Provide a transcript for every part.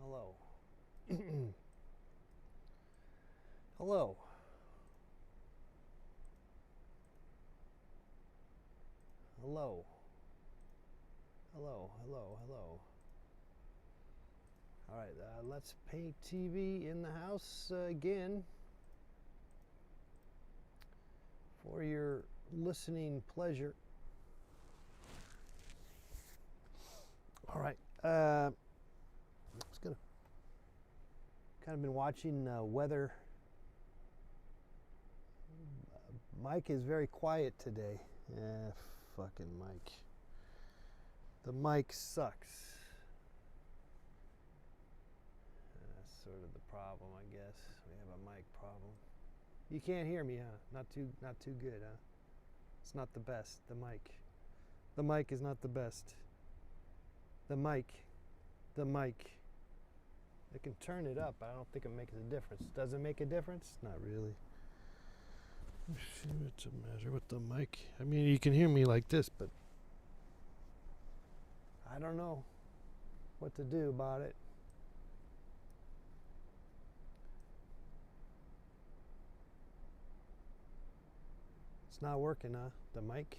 Hello. Hello. Hello. Hello. Hello. Hello. All right, let's paint TV in the house again for your listening pleasure. All right. I was gonna kind of been watching weather. Mike is very quiet today. Fucking Mike. The mic sucks. That's sort of the problem, I guess. We have a mic problem. You can't hear me, huh? Not too good, huh? It's not the best. The mic is not the best. The mic. I can turn it up, but I don't think it makes a difference. Does it make a difference? Not really. Let's see what's the matter with the mic. I mean, you can hear me like this, but I don't know what to do about it. It's not working, huh? The mic?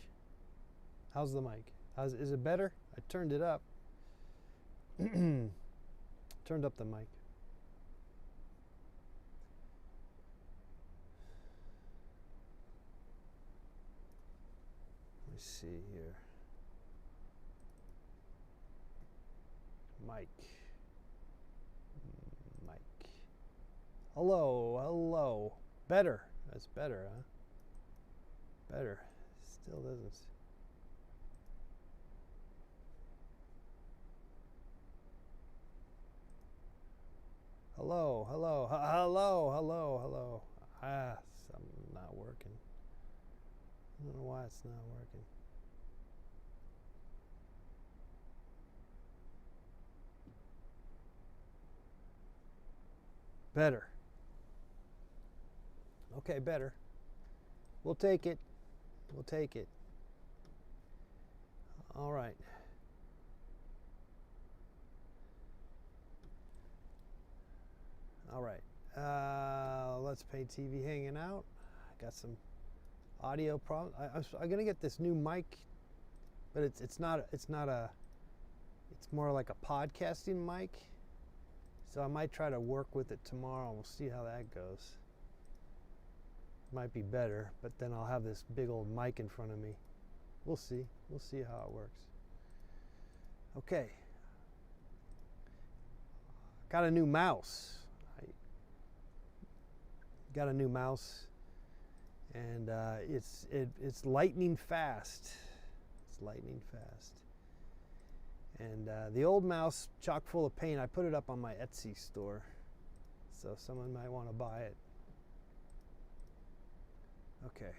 How's the mic? Is it better? I turned it up. Turned up the mic. Let me see here. Mic. Hello. Better. That's better, huh? Better. Still doesn't. Hello. Something not working. I don't know why it's not working. Better. Okay, better. We'll take it. All right. Let's Paint TV hanging out. I got some audio problems. I'm gonna get this new mic, but it's more like a podcasting mic. So I might try to work with it tomorrow. We'll see how that goes. Might be better, but then I'll have this big old mic in front of me. We'll see how it works. Okay. Got a new mouse. And it's lightning fast. And the old mouse, chock full of paint. I put it up on my Etsy store, so someone might want to buy it. Okay.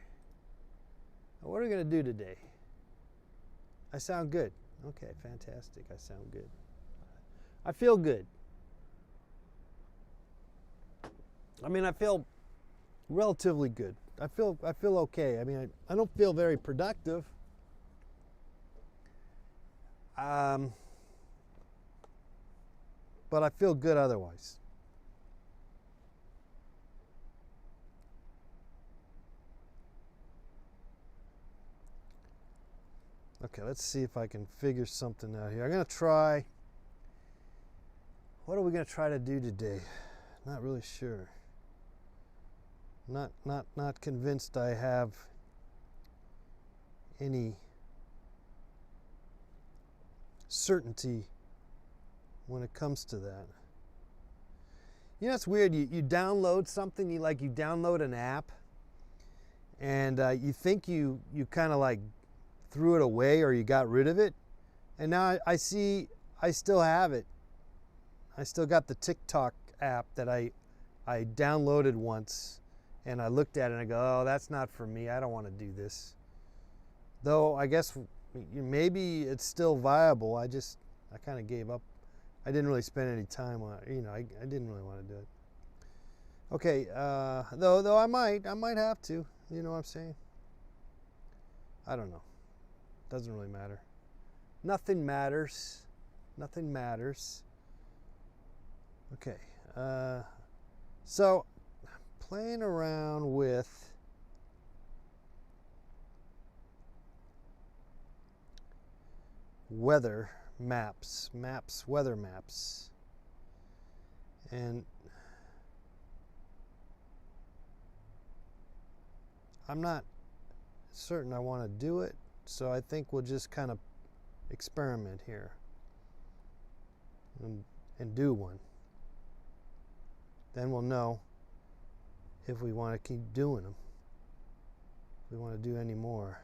Now what are we going to do today? I sound good. Okay, fantastic. I sound good. I feel good. I mean, I feel relatively good. I feel okay. I mean, I don't feel very productive. But I feel good otherwise. Okay, let's see if I can figure something out here. I'm going to try. What are we going to try to do today? Not really sure. Not convinced I have any certainty when it comes to that. You know, it's weird. You download something, you download an app, and you think you kind of like threw it away or you got rid of it, and now I see I still have it. I still got the TikTok app that I downloaded once, and I looked at it and I go, oh, that's not for me. I don't want to do this. Though I guess maybe it's still viable. I kind of gave up. I didn't really spend any time on it. I didn't really want to do it. Okay, though I might have to. You know what I'm saying? I don't know. Doesn't really matter. Nothing matters. Okay, so playing around with weather maps, weather maps, and I'm not certain I want to do it, so I think we'll just kind of experiment here and do one. Then we'll know if we want to keep doing them, if we want to do any more.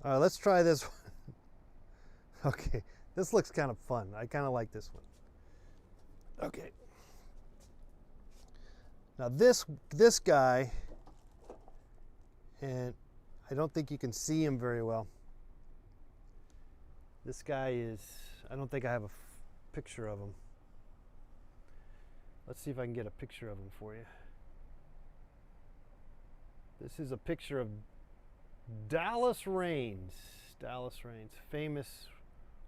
All right, let's try this one. Okay, this looks kind of fun. I kind of like this one. Okay. Now this guy, and I don't think you can see him very well. This guy is, I don't think I have a picture of him. Let's see if I can get a picture of him for you. This is a picture of Dallas Raines. Dallas Raines, famous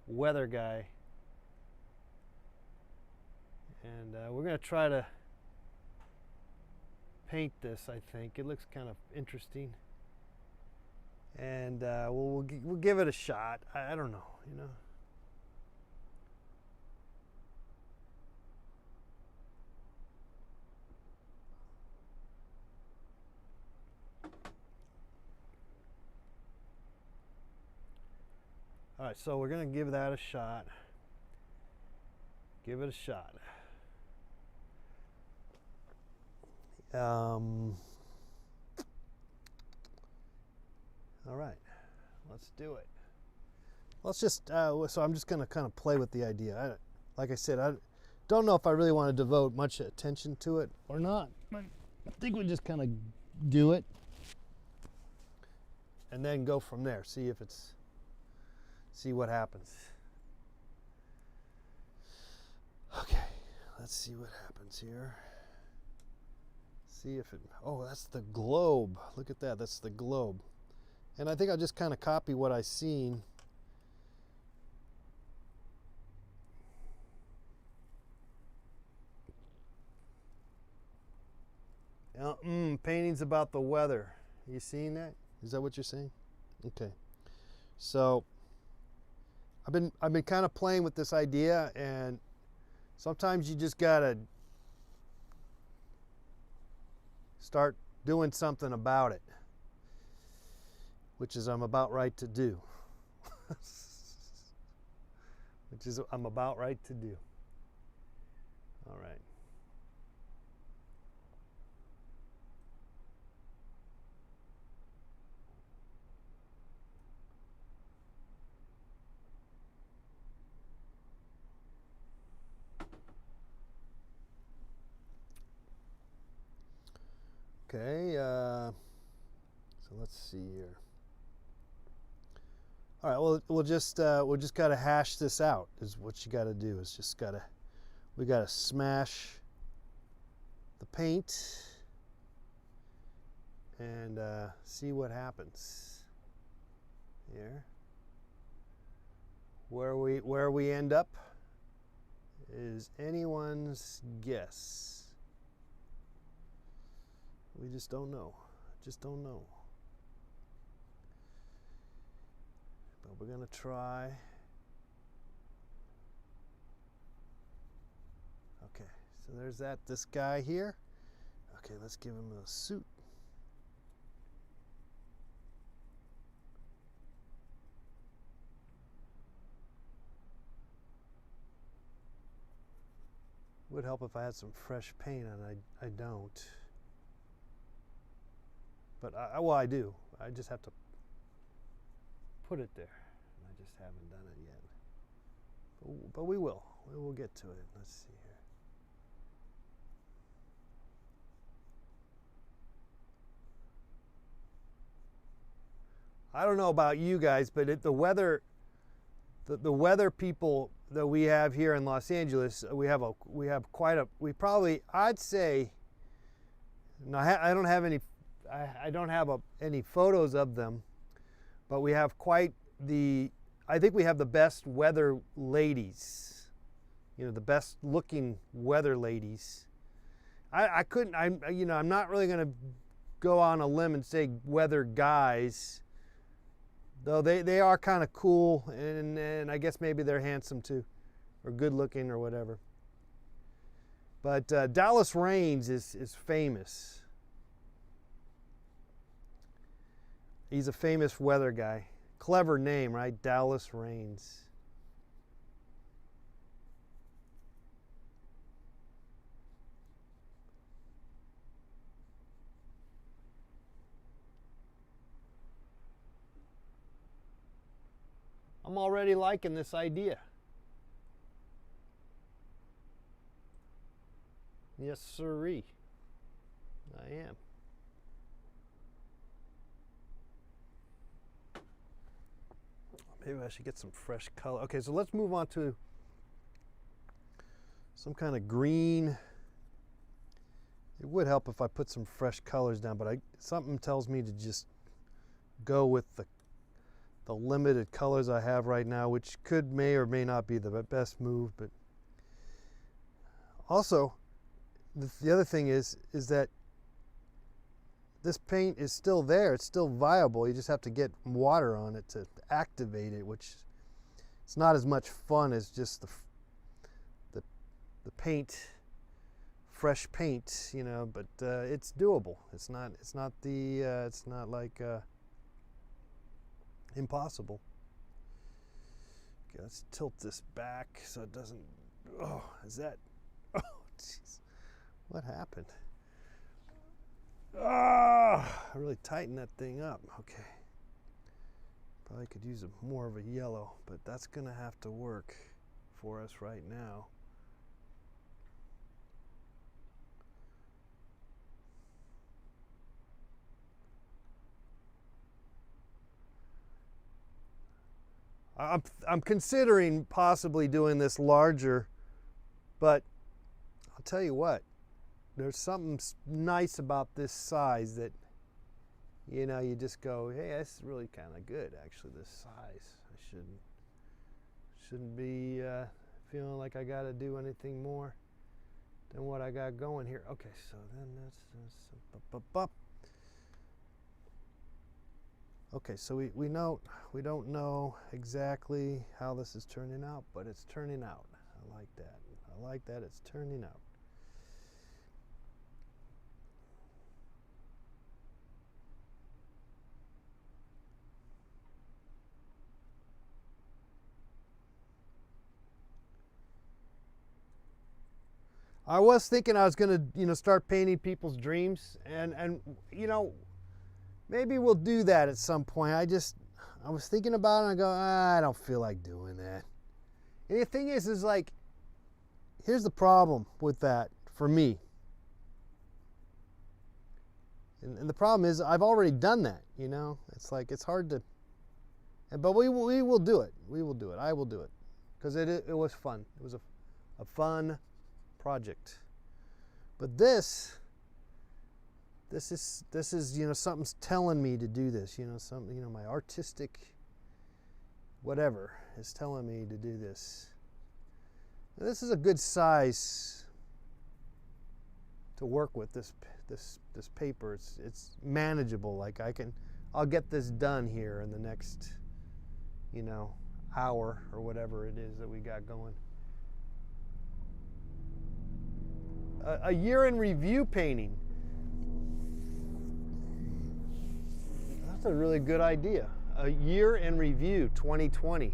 weather guy. And we're going to try to paint this, I think. It looks kind of interesting. And we'll give it a shot. I don't know, you know. All right, so we're going to give that a shot. Give it a shot. All right, let's do it. Let's just, so I'm just going to kind of play with the idea. Like I said, I don't know if I really want to devote much attention to it or not. I think we just kind of do it and then go from there. See what happens. Okay, let's see what happens here. See if it, oh, that's the globe. Look at that, that's the globe. And I think I'll just kind of copy what I seen. Paintings about the weather. You seeing that? Is that what you're saying? Okay. So I've been kind of playing with this idea, and sometimes you just gotta start doing something about it, which is I'm about right to do. Which is I'm about right to do. All right. Okay, so let's see here. All right, well, we'll just gotta hash this out. Is what you gotta do. Is just we gotta smash the paint and see what happens here. Where we end up is anyone's guess. We just don't know. Just don't know. But we're going to try. Okay, so there's this guy here. Okay, let's give him a suit. Would help if I had some fresh paint on. I don't. But well, I do. I just have to put it there. I just haven't done it yet. But we will. We will get to it. Let's see here. I don't know about you guys, but the weather people that we have here in Los Angeles, we probably, I'd say, now I don't have any photos of them, but we have I think we have the best weather ladies, the best looking weather ladies. I'm not really going to go on a limb and say weather guys, though they are kind of cool, and I guess maybe they're handsome too, or good looking or whatever. But Dallas Raines is famous. He's a famous weather guy. Clever name, right? Dallas Raines. I'm already liking this idea. Yes, sirree. I am. Maybe I should get some fresh color. Okay, so let's move on to some kind of green. It would help if I put some fresh colors down, but something tells me to just go with the limited colors I have right now, which may or may not be the best move. But also, the other thing is that this paint is still there. It's still viable. You just have to get water on it to activate it, which it's not as much fun as just the paint, fresh paint, but it's doable. It's not like impossible. Okay, let's tilt this back so it doesn't. Oh, is that? Oh, jeez. What happened? Ah, I really tightened that thing up. Okay. Probably could use more of a yellow, but that's gonna have to work for us right now. I'm considering possibly doing this larger, but I'll tell you what, there's something nice about this size that, you just go, hey, that's really kind of good, actually, this size. I shouldn't be feeling like I got to do anything more than what I got going here. Okay, so then that's okay, so we don't know exactly how this is turning out, but it's turning out. I like that. I like that it's turning out. I was thinking I was going to, start painting people's dreams, and maybe we'll do that at some point. I was thinking about it, and I go, I don't feel like doing that. And the thing is like, here's the problem with that for me. And the problem is I've already done that, It's like, it's hard to, but we will do it. We will do it. I will do it. Because it was fun. It was a fun project. But this is something's telling me to do this, my artistic whatever is telling me to do this. And this is a good size to work with, this paper. It's manageable. Like I'll get this done here in the next hour or whatever it is that we got going. A year in review painting. That's a really good idea. A year in review 2020.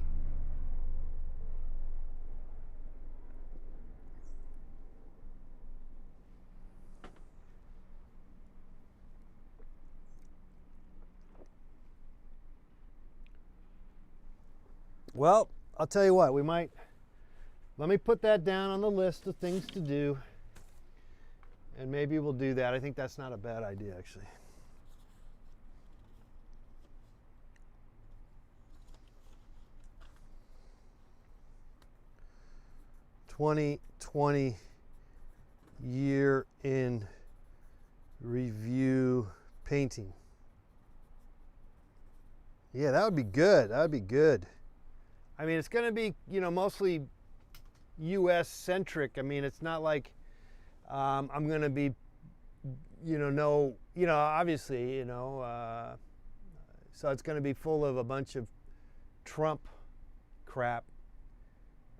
Well, I'll tell you what, let me put that down on the list of things to do. And maybe we'll do that. I think that's not a bad idea, actually. 2020 year in review painting. Yeah, that would be good. That would be good. I mean, it's going to be, you know, mostly U.S. centric. I mean, it's not like I'm going to be, obviously, so it's going to be full of a bunch of Trump crap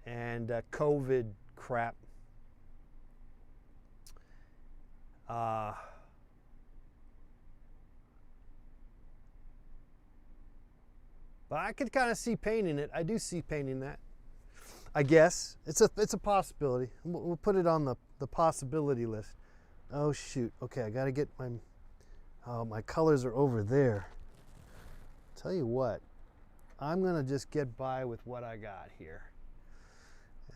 and COVID crap. But I could kind of see painting it. I do see painting that. I guess it's a possibility. We'll put it on the possibility list. Oh shoot. Okay, I got to get my colors are over there. Tell you what, I'm gonna just get by with what I got here.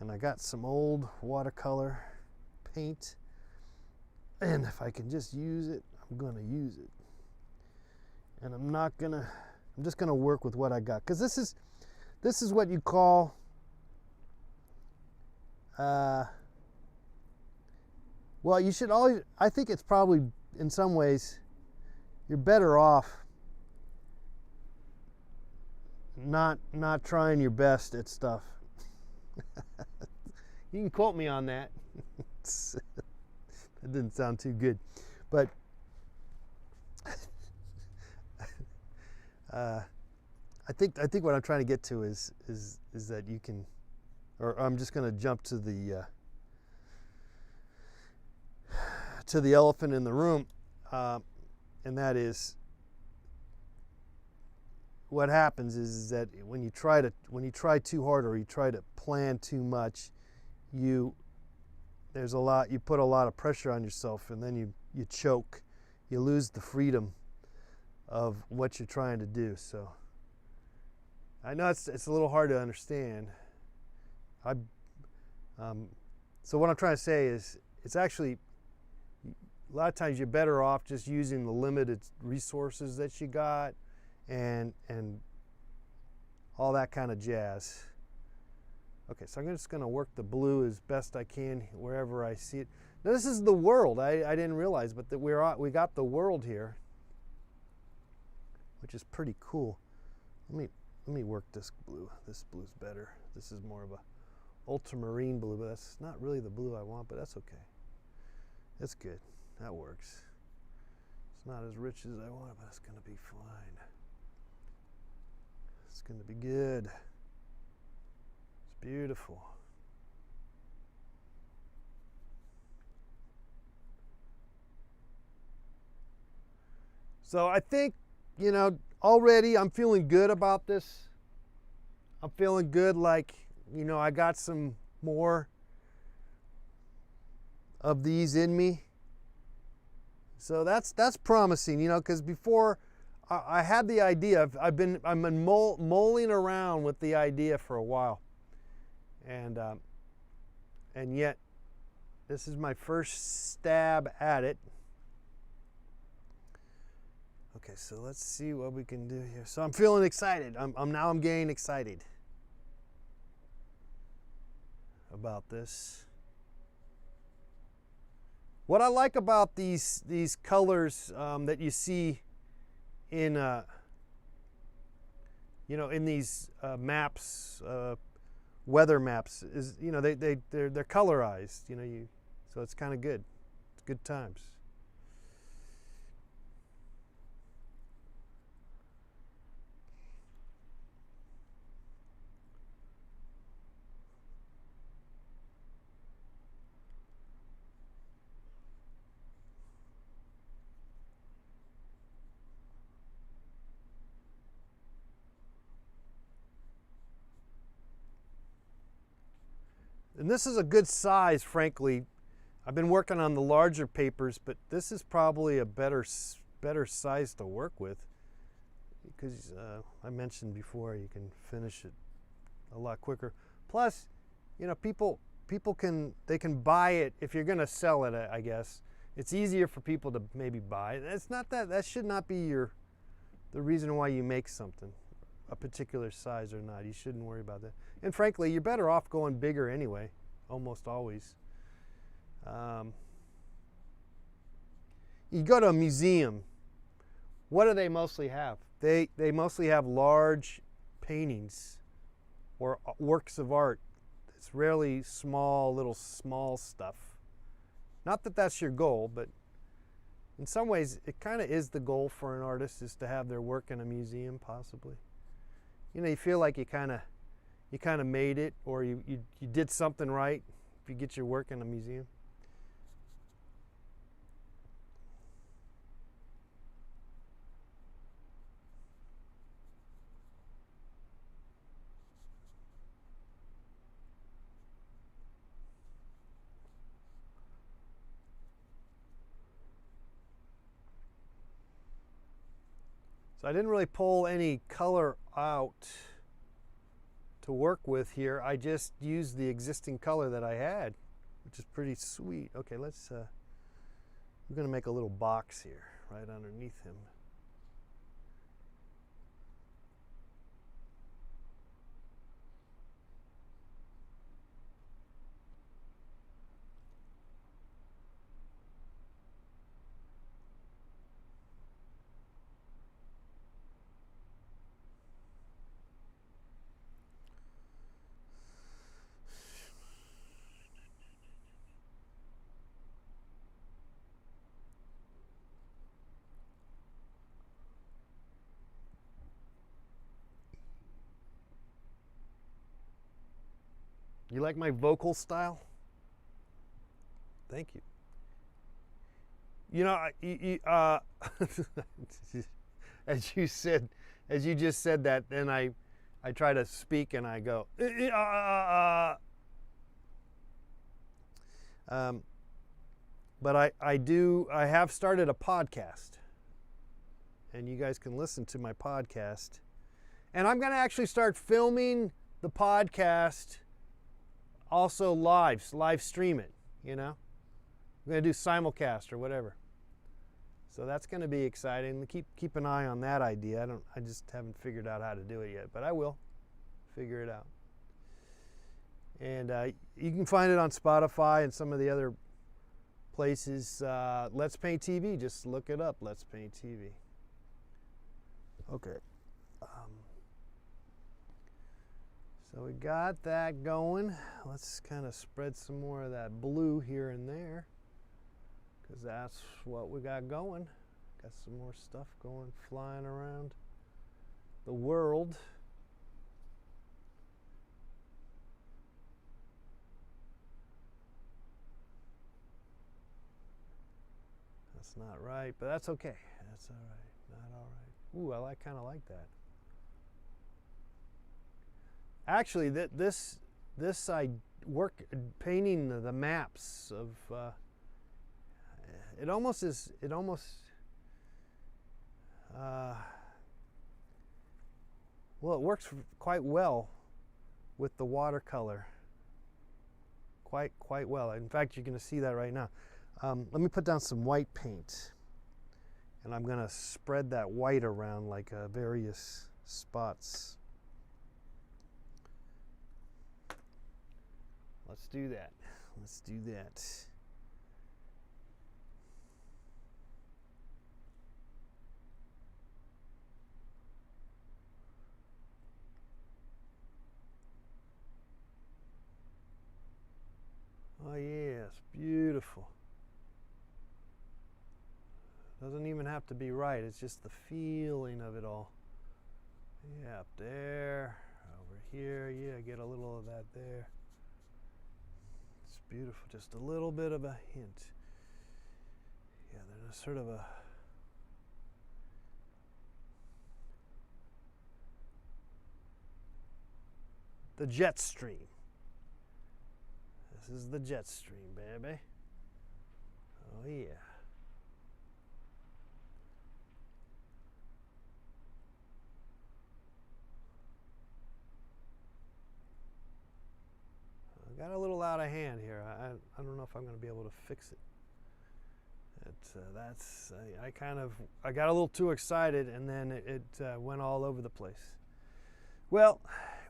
And I got some old watercolor paint. And if I can just use it, I'm gonna use it. And I'm just gonna work with what I got. Because this is what you call well, you should always, I think it's probably, in some ways, you're better off not trying your best at stuff. You can quote me on that. That didn't sound too good. But I think what I'm trying to get to is that you can, or I'm just going to jump to the elephant in the room, and that is what happens is that when you try too hard or you try to plan too much, you put a lot of pressure on yourself, and then you choke, you lose the freedom of what you're trying to do. So I know it's a little hard to understand. So what I'm trying to say is, it's actually a lot of times you're better off just using the limited resources that you got and all that kind of jazz. Okay, so I'm just going to work the blue as best I can wherever I see it. Now, this is the world. I didn't realize, but that we got the world here, which is pretty cool. Let me work this blue. This blue's better. This is more of a ultramarine blue, but that's not really the blue I want, but that's okay. That's good. That works. It's not as rich as I want, but it's going to be fine. It's going to be good. It's beautiful. So I think, already I'm feeling good about this. I'm feeling good, like, I got some more of these in me. So that's promising, because before I had the idea. I've been mulling around with the idea for a while, and yet this is my first stab at it. Okay, so let's see what we can do here. So I'm feeling excited. I'm getting excited about this. What I like about these colors that you see in in these maps, weather maps, is they're colorized. So it's kind of good. It's good times. And this is a good size, frankly. I've been working on the larger papers, but this is probably a better size to work with, because I mentioned before, you can finish it a lot quicker. Plus, people can buy it if you're going to sell it. I guess it's easier for people to maybe buy it. It's not that should not be the reason why you make something, a particular size or not. You shouldn't worry about that. And frankly, you're better off going bigger anyway, almost always. You go to a museum, what do they mostly have? They mostly have large paintings or works of art. It's rarely small stuff. Not that that's your goal, but in some ways it kind of is the goal for an artist, is to have their work in a museum, possibly. You know, you feel like you kind of made it, or you did something right if you get your work in a museum. So I didn't really pull any color out to work with here. I just used the existing color that I had, which is pretty sweet. Okay, let's, we're gonna make a little box here right underneath him. You like my vocal style? Thank you. You know, as you just said that, then I try to speak and I go, but I have started a podcast, and you guys can listen to my podcast, and I'm going to actually start filming the podcast, also live stream it, you know. I'm going to do simulcast or whatever. So that's going to be exciting. Keep an eye on that idea. I just haven't figured out how to do it yet, but I will figure it out. And you can find it on Spotify and some of the other places. Let's Paint TV. Just look it up. Let's Paint TV. Okay. So we got that going. Let's kind of spread some more of that blue here and there, because that's what we got going. Got some more stuff going, flying around the world. That's not right, but that's okay. That's all right. Not all right. Ooh, I kind of like that. Actually, this I work painting the maps of. It almost. Well, it works quite well with the watercolor. Quite well. In fact, you're going to see that right now. Let me put down some white paint, and I'm going to spread that white around like various spots. Let's do that. Let's do that. Oh yes, beautiful. Doesn't even have to be right. It's just the feeling of it all. Yeah, up there, over here. Yeah, get a little of that there. It's beautiful. Just a little bit of a hint. Yeah, there's sort of the jet stream. This is the jet stream, baby. Oh yeah. I got a little out of hand here. I don't know if I'm going to be able to fix it. I got a little too excited, and then it went all over the place. Well,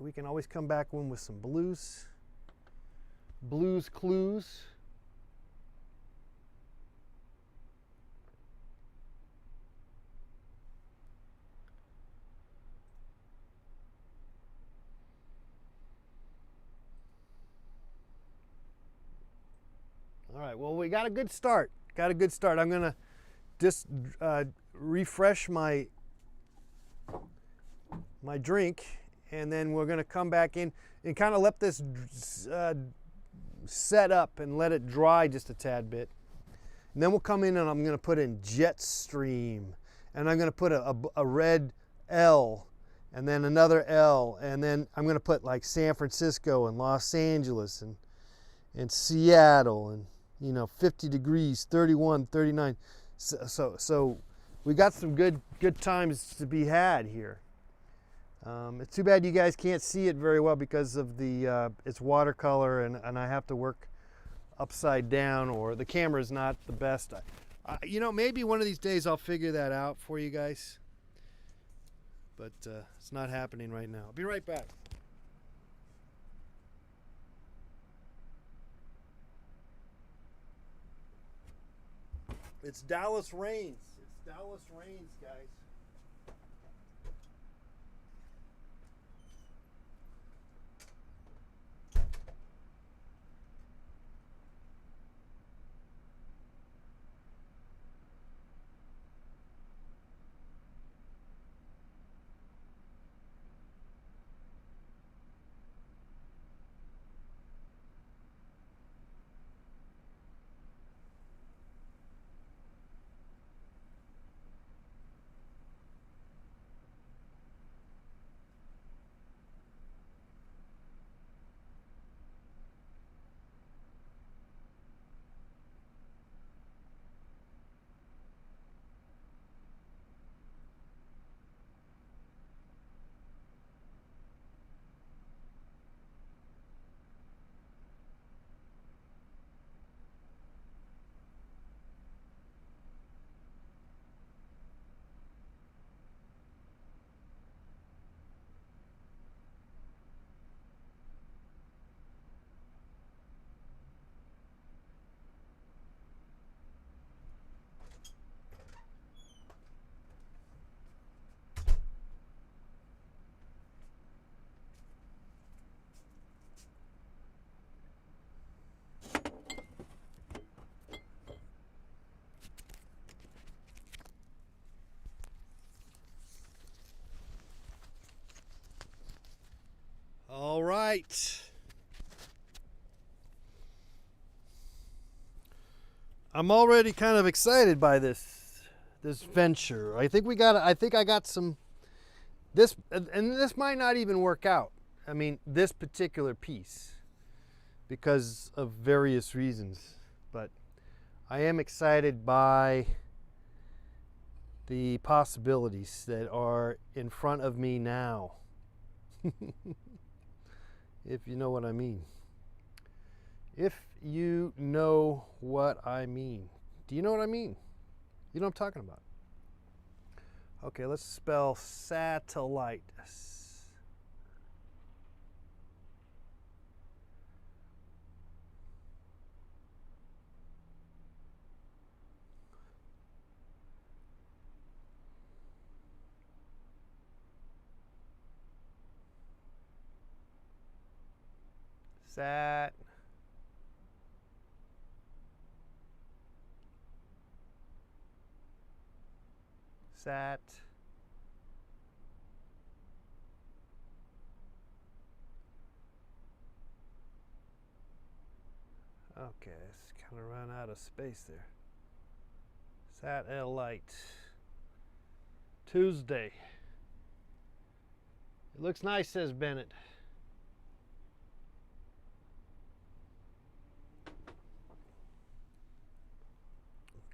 we can always come back in with some blues. Blues Clues. All right, well, we got a good start. I'm gonna just refresh my drink, and then we're gonna come back in and kind of let this set up and let it dry just a tad bit. And then we'll come in and I'm gonna put in Jetstream, and I'm gonna put a red L, and then another L, and then I'm gonna put like San Francisco and Los Angeles and Seattle, and 50 degrees, 31, 39. So we got some good times to be had here. It's too bad you guys can't see it very well because of the it's watercolor, and I have to work upside down, or the camera is not the best. Maybe one of these days I'll figure that out for you guys, but it's not happening right now. I'll be right back. It's Dallas Rains. It's Dallas Rains, guys. All right. I'm already kind of excited by this venture. I think I got some this, and this might not even work out. I mean, this particular piece, because of various reasons, but I am excited by the possibilities that are in front of me now. If you know what I mean. If you know what I mean. Do you know what I mean? You know what I'm talking about. Okay, let's spell satellite. Sat. Sat. Okay, it's kind of run out of space there. Satellite. Tuesday. It looks nice, says Bennett.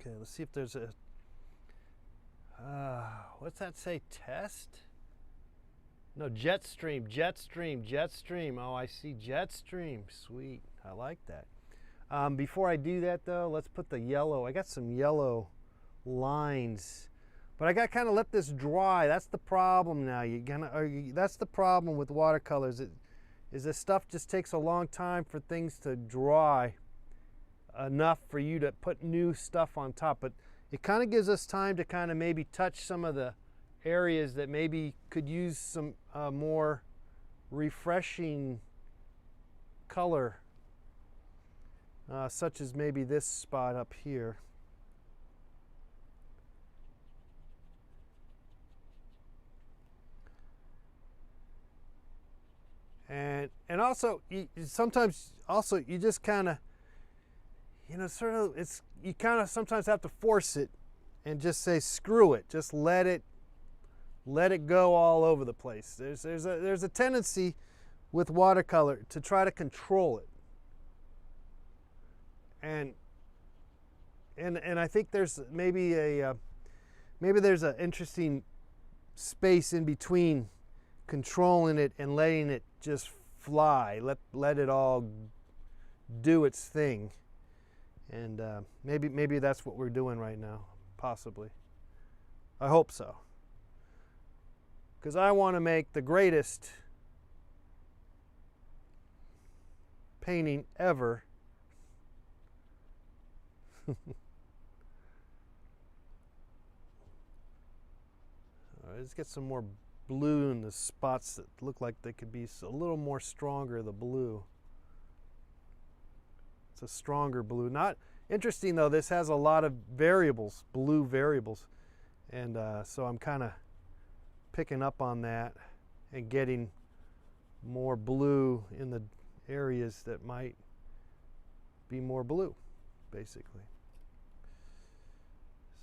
Okay, let's see if there's a what's that say? Test? No, Jetstream. Oh, I see Jetstream. Sweet. I like that. Before I do that, though, let's put the yellow. I got some yellow lines, but I got to kind of let this dry. That's the problem now. That's the problem with watercolors. is this stuff just takes a long time for things to dry enough for you to put new stuff on top. But it kind of gives us time to kind of maybe touch some of the areas that maybe could use some more refreshing color, such as maybe this spot up here. And also, sometimes also you just kind of, sort of, you kind of sometimes have to force it and just say screw it, just let it go all over the place. There's a tendency with watercolor to try to control it, and I think there's maybe there's an interesting space in between controlling it and letting it just fly. Let it all do its thing. And maybe that's what we're doing right now, possibly. I hope so. Because I want to make the greatest painting ever. All right, let's get some more blue in the spots that look like they could be a little more stronger, the blue. It's a stronger blue. Not interesting though, this has a lot of variables, blue variables. And so I'm kind of picking up on that and getting more blue in the areas that might be more blue, basically.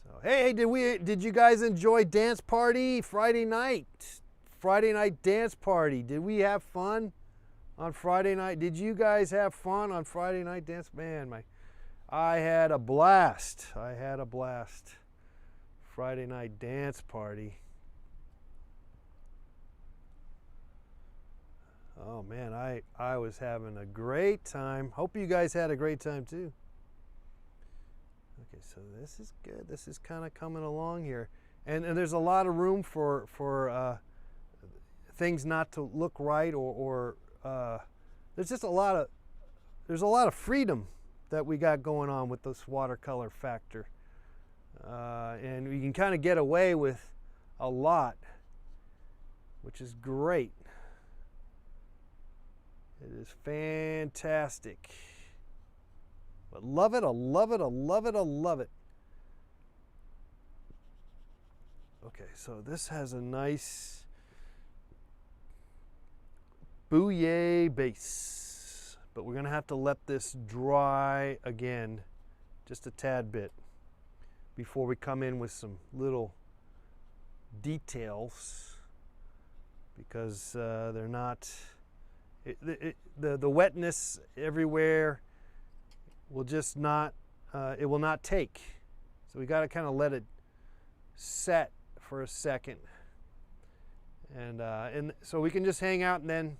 So, hey, did you guys enjoy dance party Friday night? Friday night dance party. Did we have fun on Friday night? Did you guys have fun on Friday night dance? Man, I had a blast. Friday night dance party. Oh man, I was having a great time. Hope you guys had a great time too. Okay, so this is good. This is kind of coming along here, and there's a lot of room for things not to look right, or there's just a lot of freedom that we got going on with this watercolor factor, and we can kind of get away with a lot, which is great. It is fantastic. But love it, I love it, I love it, I love it. Okay, so this has a nice Bouyer base, but we're going to have to let this dry again just a tad bit before we come in with some little details, because they're not, the wetness everywhere will just not, it will not take. So we got to kind of let it set for a second. And so we can just hang out and then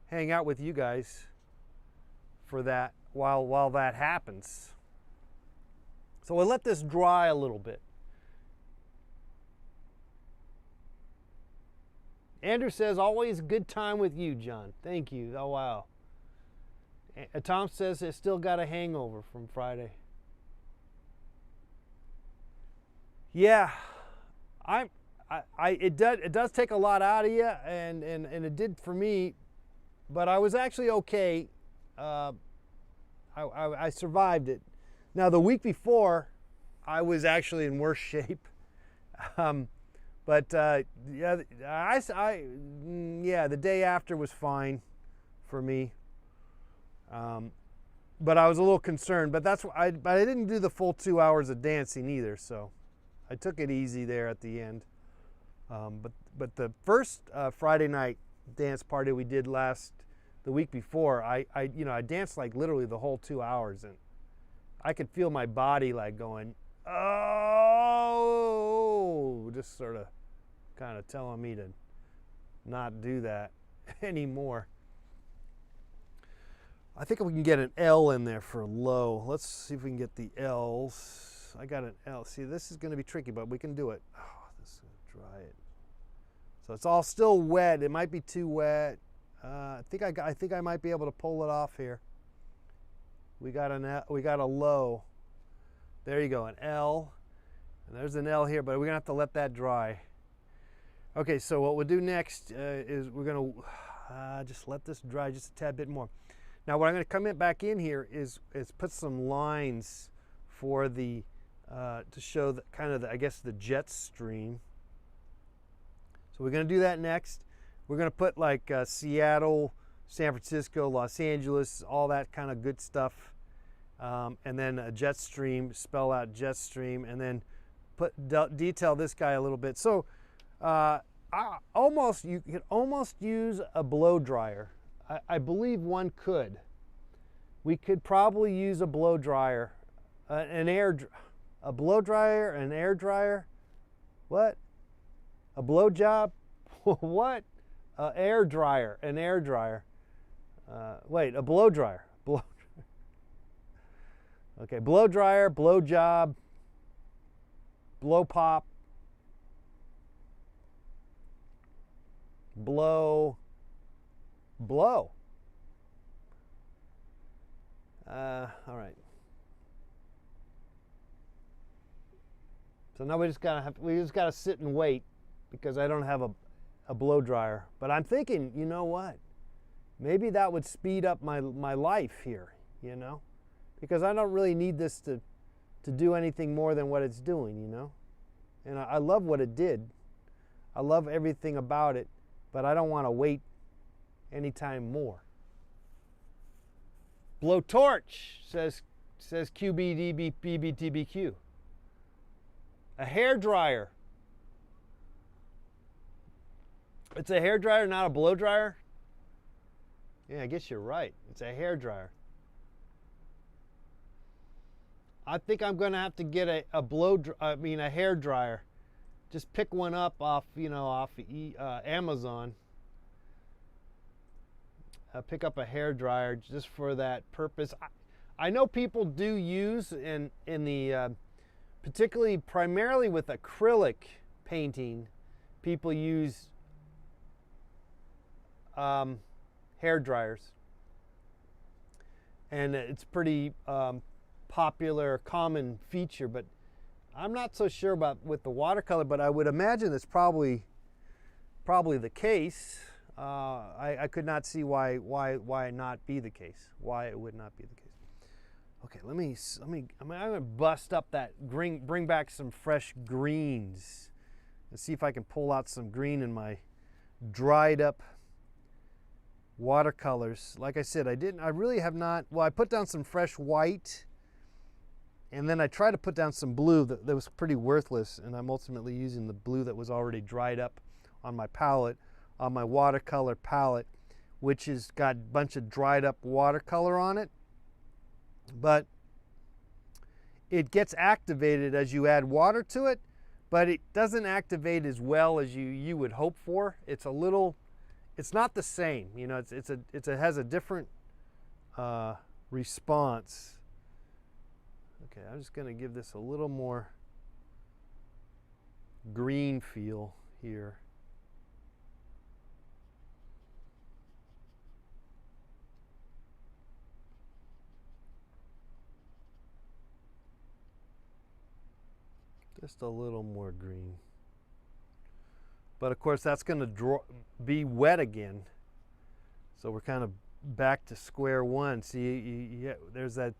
hang out with you guys for that while that happens. So we'll let this dry a little bit. Andrew says, always good time with you, John. Thank you. Oh, wow. Tom says it's still got a hangover from Friday. Yeah, it does take a lot out of you, and it did for me, but I was actually okay. I survived it. Now the week before, I was actually in worse shape, but yeah, the day after was fine for me. But I was a little concerned, but but I didn't do the full 2 hours of dancing either, so I took it easy there at the end. But the first Friday night dance party we did the week before, I danced like literally the whole 2 hours, and I could feel my body like going, oh, just sort of kind of telling me to not do that anymore. I think we can get an L in there for low. Let's see if we can get the L's. I got an L. See, this is going to be tricky, but we can do it. Oh, this is going to dry it. So it's all still wet. It might be too wet. I think I might be able to pull it off here. We got a low. There you go, an L. And there's an L here, but we're gonna have to let that dry. Okay, so what we'll do next is we're gonna just let this dry just a tad bit more. Now what I'm gonna come back in here is put some lines for the, to show the kind of, I guess, the jet stream. So we're gonna do that next. We're gonna put like Seattle, San Francisco, Los Angeles, all that kind of good stuff. And then a jet stream, spell out jet stream, and then detail this guy a little bit. So you could almost use a blow dryer. I believe one could. We could probably use a blow dryer, a blow dryer, an air dryer. What? A blow job? What? Air dryer, an air dryer. Wait, a blow dryer. Okay, blow dryer, blow job, blow pop, blow. All right. So now we just gotta sit and wait because I don't have a blow dryer. But I'm thinking, you know what? Maybe that would speed up my life here, you know? Because I don't really need this to do anything more than what it's doing, you know? And I love what it did. I love everything about it, but I don't want to wait any time more. Blowtorch, says QBDBBTBQ. A hair dryer. It's a hair dryer, not a blow dryer? Yeah, I guess you're right. It's a hair dryer. I think I'm going to have to get a hair dryer. Just pick one up off Amazon. Pick up a hair dryer just for that purpose. I know people do use in the primarily with acrylic painting, people use hair dryers, and it's pretty popular, common feature. But I'm not so sure about with the watercolor. But I would imagine it's probably the case. I could not see why not be the case. Why it would not be the case. Okay, I'm gonna bust up that bring back some fresh greens and see if I can pull out some green in my dried up watercolors. Like I said, I really have not. Well, I put down some fresh white, and then I tried to put down some blue that was pretty worthless, and I'm ultimately using the blue that was already dried up on my palette, on my watercolor palette, which has got a bunch of dried up watercolor on it. But it gets activated as you add water to it, but it doesn't activate as well as you would hope for. It's not the same, you know. It has a different response. Okay, I'm just going to give this a little more green feel here. Just a little more green. But of course that's going to be wet again. So we're kind of back to square one. See, there's that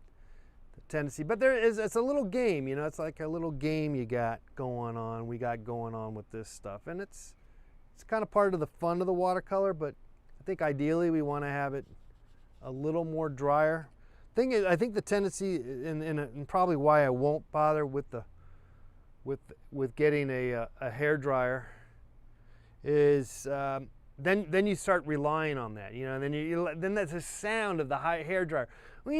tendency. But it's a little game, you know. It's like a little game we got going on with this stuff. And it's kind of part of the fun of the watercolor, but I think ideally we want to have it a little more drier. Thing is, I think the tendency, and probably why I won't bother with getting a hair dryer is then you start relying on that, you know. And then that's the sound of the hair dryer. You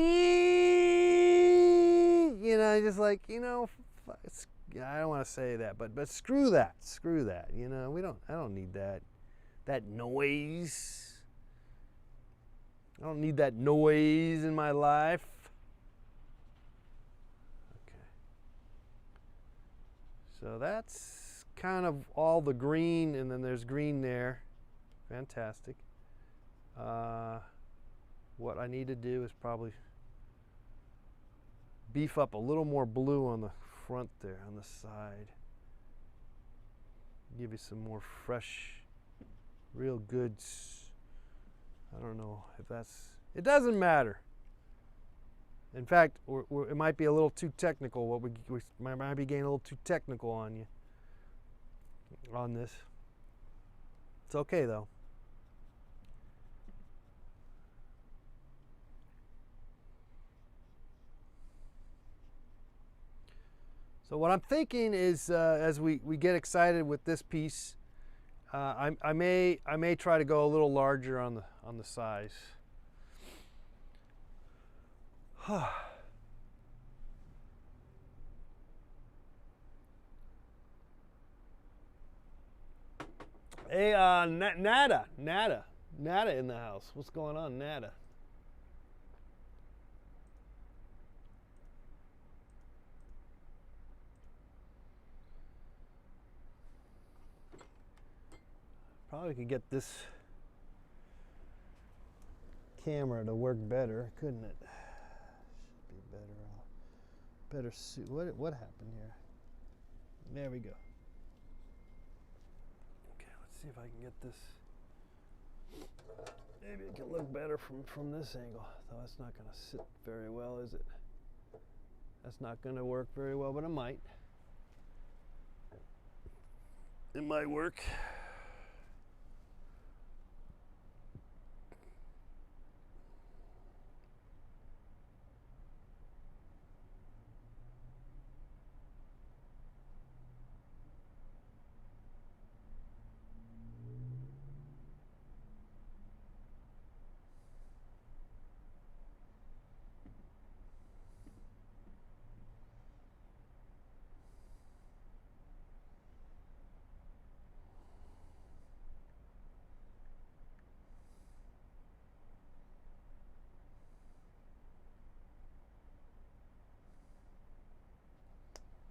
know, just like, you know, I don't want to say that, but screw that, you know. I don't need that noise. I don't need that noise in my life. So that's kind of all the green, and then there's green there. Fantastic. what I need to do is probably beef up a little more blue on the front there, on the side. Give you some more fresh, real good. I don't know if that's, it doesn't matter. In fact, it might be a little too technical. What we might be getting a little too technical on you on this. It's okay though. So what I'm thinking is, as we get excited with this piece, I may try to go a little larger on the size. Hey, Nada in the house. What's going on, Nada? Probably could get this camera to work better, couldn't it? Should be better. Better suit. What happened here? There we go. Okay, let's see if I can get this. Maybe it can look better from this angle. Though it's not going to sit very well, is it? That's not going to work very well, but it might. It might work.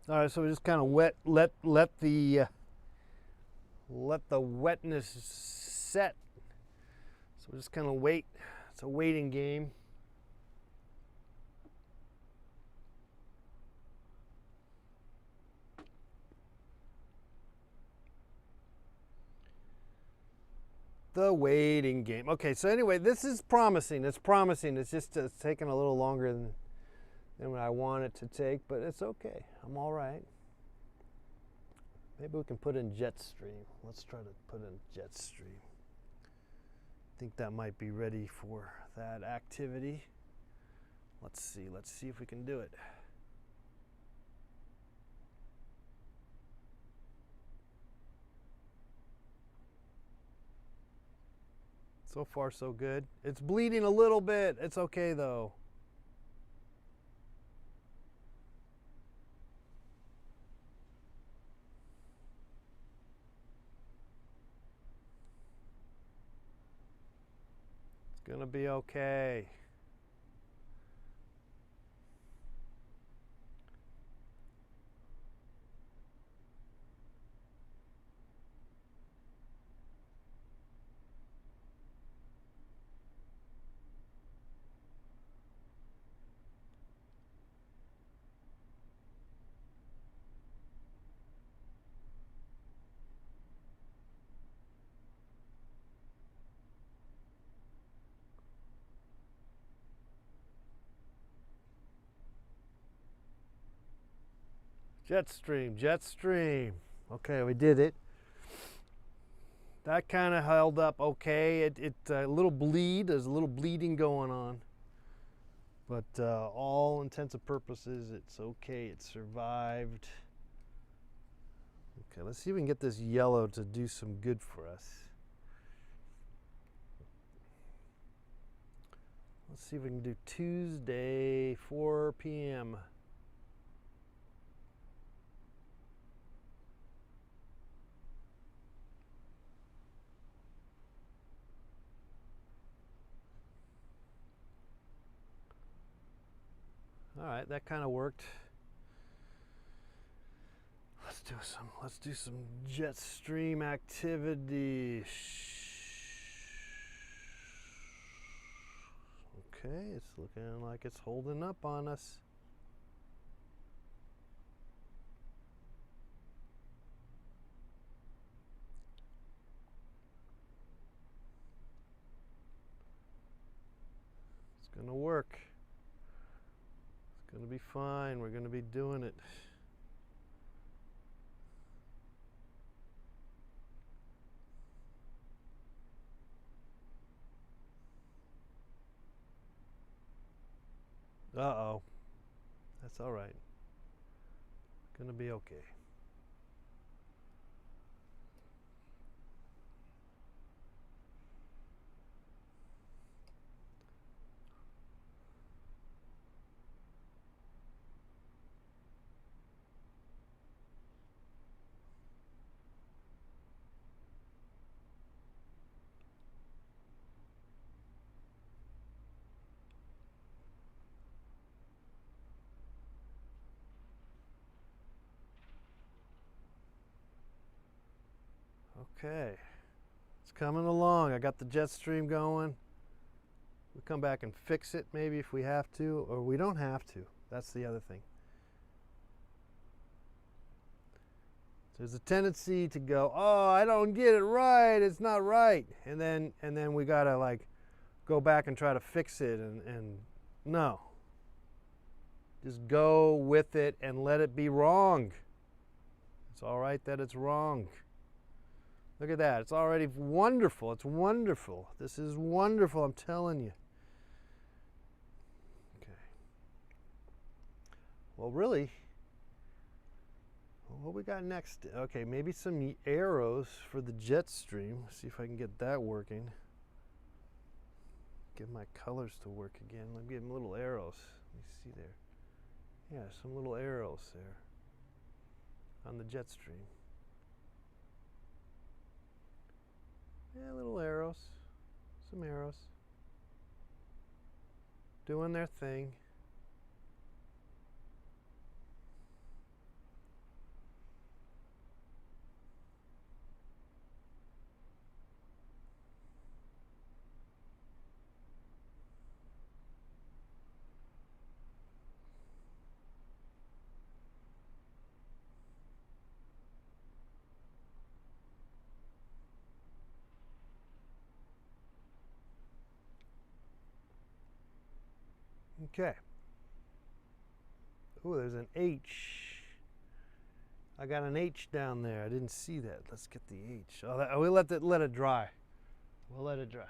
All right, so we just kind of let the wetness set. So we just kind of wait. It's a waiting game. The waiting game. Okay, so anyway, this is promising. It's promising. It's just it's taking a little longer than what I want it to take, but it's okay. I'm all right. Maybe we can put in Jetstream. Let's try to put in Jetstream. I think that might be ready for that activity. Let's see if we can do it. So far, so good. It's bleeding a little bit. It's okay though. Gonna be okay. Jetstream. Okay, we did it. That kind of held up okay. A little bleed. There's a little bleeding going on, but all intents and purposes, it's okay. It survived. Okay, let's see if we can get this yellow to do some good for us. Let's see if we can do Tuesday, 4 p.m. All right, that kind of worked. Let's do some Jetstream activity. Okay, it's looking like it's holding up on us. It's gonna work. It's gonna be fine. We're gonna be doing it. Uh-oh. That's all right. Gonna be okay. Okay. It's coming along. I got the jet stream going. We'll come back and fix it maybe if we have to, or we don't have to. That's the other thing. There's a tendency to go, oh, I don't get it right, it's not right. And then we gotta like go back and try to fix it and no. Just go with it and let it be wrong. It's all right that it's wrong. Look at that. It's already wonderful. It's wonderful. This is wonderful, I'm telling you. Okay. Well, really, what we got next? Okay, maybe some arrows for the jet stream. See if I can get that working. Get my colors to work again. Let me get them little arrows. Let me see there. Yeah, some little arrows there on the jet stream. Yeah, little arrows. Some arrows. Doing their thing. Okay. Oh, there's an H. I got an H down there. I didn't see that. Let's get the H. Oh, we'll let it dry. We'll let it dry.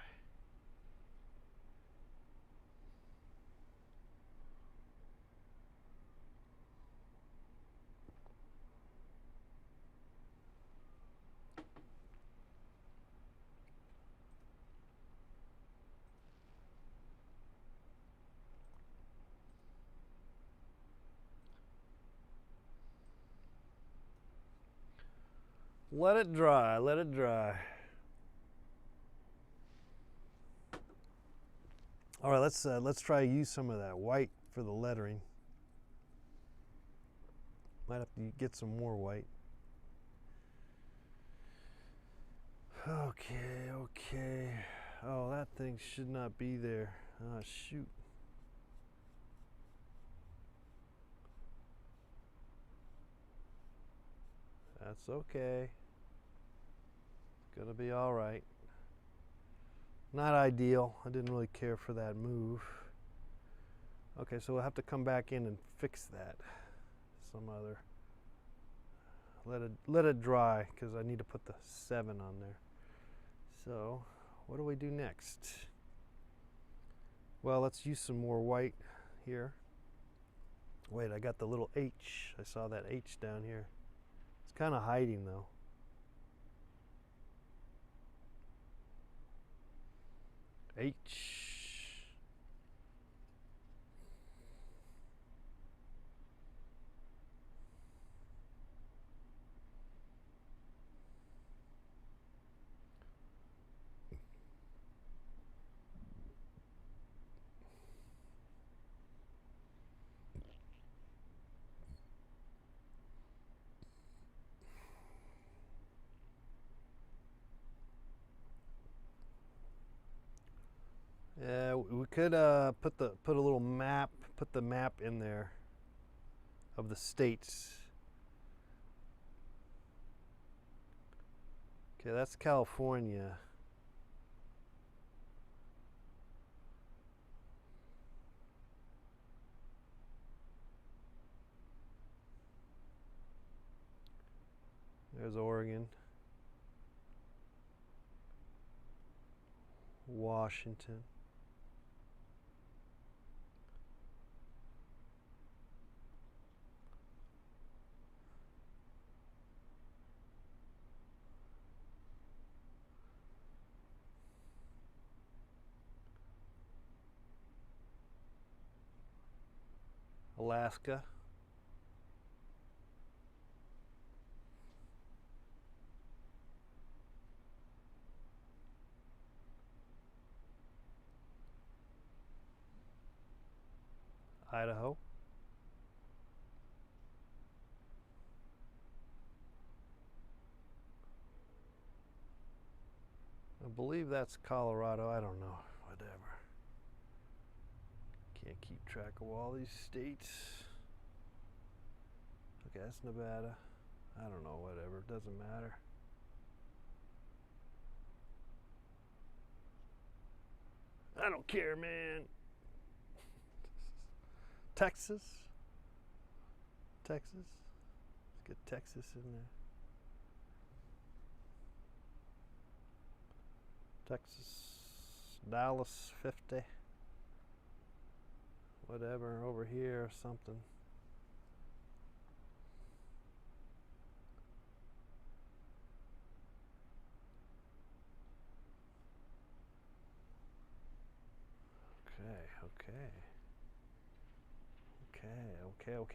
Let it dry. Let it dry. All right, let's try to use some of that white for the lettering. Might have to get some more white. Okay, okay. Oh, that thing should not be there. Ah, shoot. That's okay. It's gonna be all right. Not ideal. I didn't really care for that move. Okay, so we'll have to come back in and fix that. Some other. Let it dry because I need to put the 7 on there. So, what do we do next? Well, let's use some more white here. Wait, I got the little H. I saw that H down here. It's kind of hiding though. H. we could put a little map, put the map in there of the states. Okay, that's California. There's Oregon. Washington. Alaska. Idaho. I believe that's Colorado. I don't know. Whatever. Can't keep track of all these states. Okay, that's Nevada. I don't know. Whatever. It doesn't matter. I don't care, man. Texas. Let's get Texas in there. Texas, Dallas 50. Whatever, over here or something.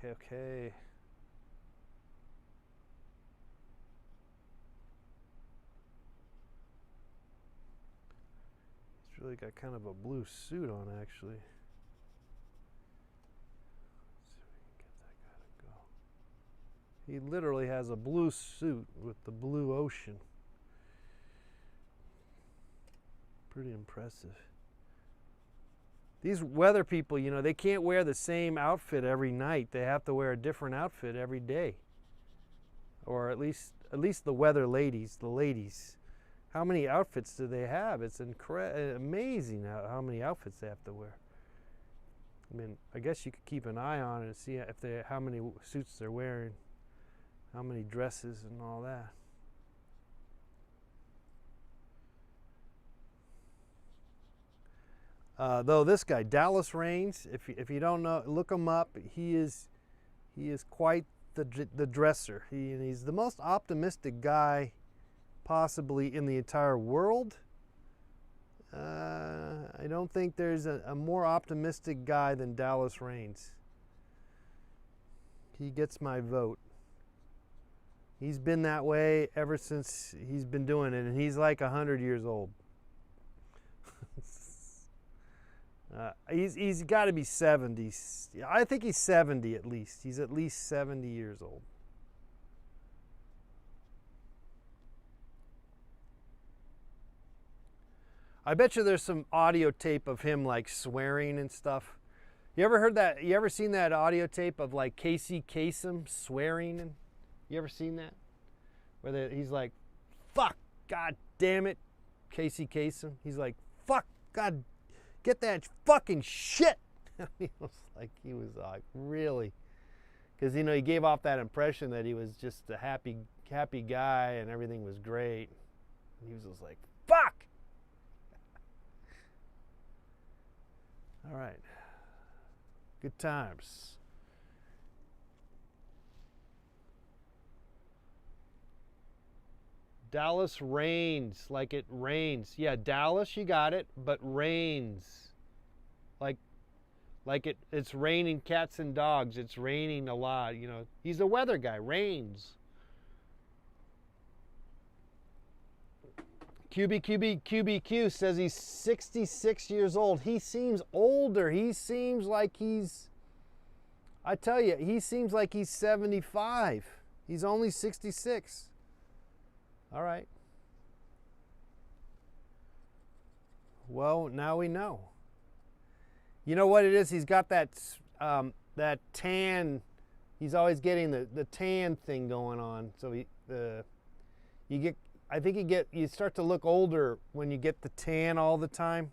Okay. He's really got kind of a blue suit on, actually. Let's see if we can get that guy to go. He literally has a blue suit with the blue ocean. Pretty impressive. These weather people, you know, they can't wear the same outfit every night. They have to wear a different outfit every day. Or at least the weather ladies, the ladies. How many outfits do they have? It's amazing how many outfits they have to wear. I mean, I guess you could keep an eye on it and see how many suits they're wearing, how many dresses and all that. Though this guy, Dallas Raines, if you don't know, look him up. He is quite the dresser. He's the most optimistic guy possibly in the entire world. I don't think there's a more optimistic guy than Dallas Raines. He gets my vote. He's been that way ever since he's been doing it, and he's like 100 years old. He's got to be 70. I think he's 70 at least. He's at least 70 years old. I bet you there's some audio tape of him like swearing and stuff. You ever heard that? You ever seen that audio tape of like Casey Kasem swearing? And you ever seen that? Where he's like, "Fuck, God damn it," Casey Kasem. He's like, "Fuck, God, get that fucking shit." He was like, really? Because, you know, he gave off that impression that he was just a happy guy and everything was great. And he was just like, fuck. All right. Good times. Dallas Raines, like it rains. Yeah, Dallas, you got it, but rains. Like it's raining cats and dogs. It's raining a lot, you know. He's a weather guy, rains. QBQ says he's 66 years old. He seems older. He seems like I tell you, he seems like he's 75. He's only 66. All right. Well, now we know. You know what it is? He's got that that tan. He's always getting the tan thing going on. So you get. I think you start to look older when you get the tan all the time.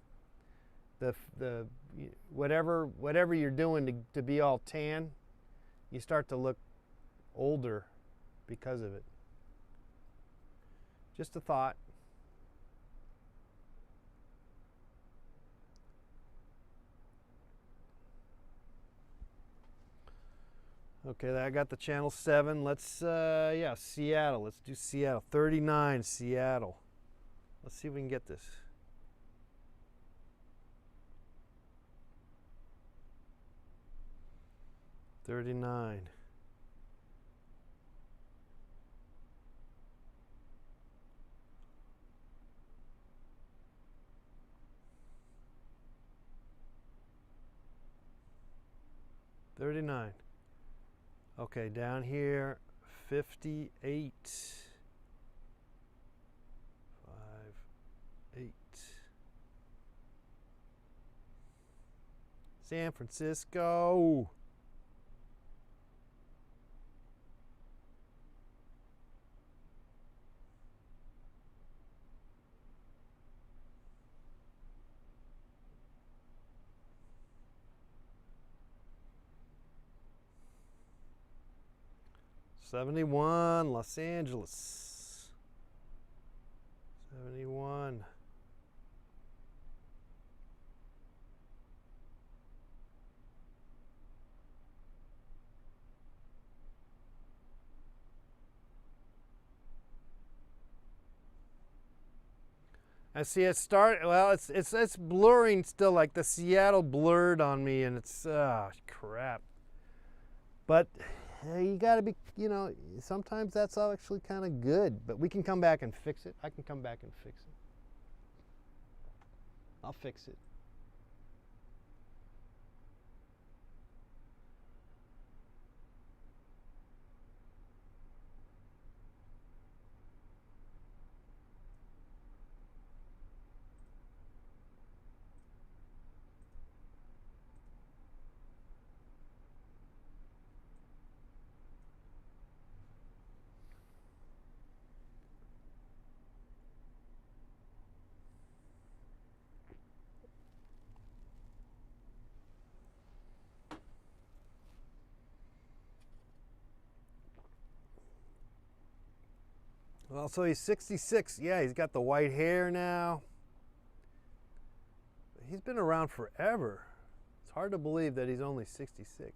The whatever you're doing to be all tan, you start to look older because of it. Just a thought. Okay, I got the channel 7. Let's yeah, Seattle. Let's do Seattle. 39 Seattle. Let's see if we can get this. $39. $39. Okay, down here, 58. 58. San Francisco. $71, Los Angeles. 71. I see it start. Well, it's blurring still. Like the Seattle blurred on me, and it's crap. But you got to be, you know, sometimes that's actually kind of good. But we can come back and fix it. I can come back and fix it. I'll fix it. Well, so he's 66. Yeah, he's got the white hair now. He's been around forever. It's hard to believe that he's only 66.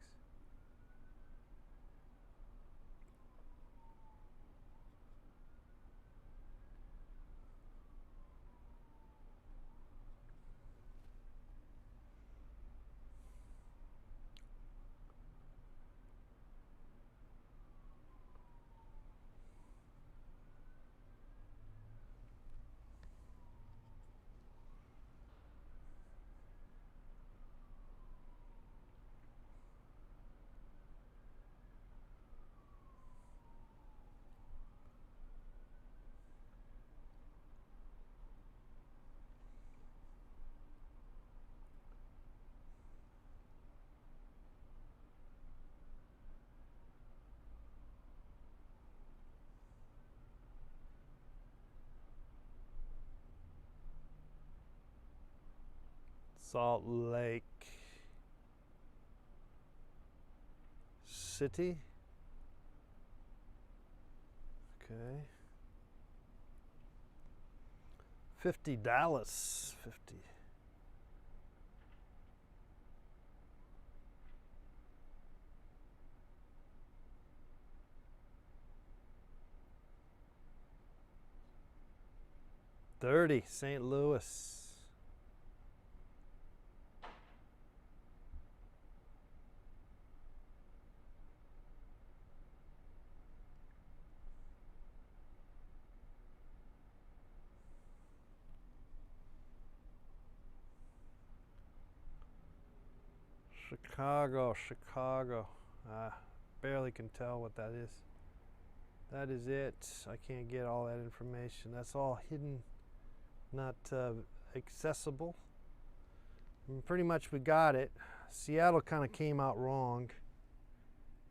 Salt Lake City. Okay. 50 Dallas. 50. $30 St. Louis. Chicago. Barely can tell what that is. That is it. I can't get all that information. That's all hidden, not accessible. And pretty much we got it. Seattle kind of came out wrong.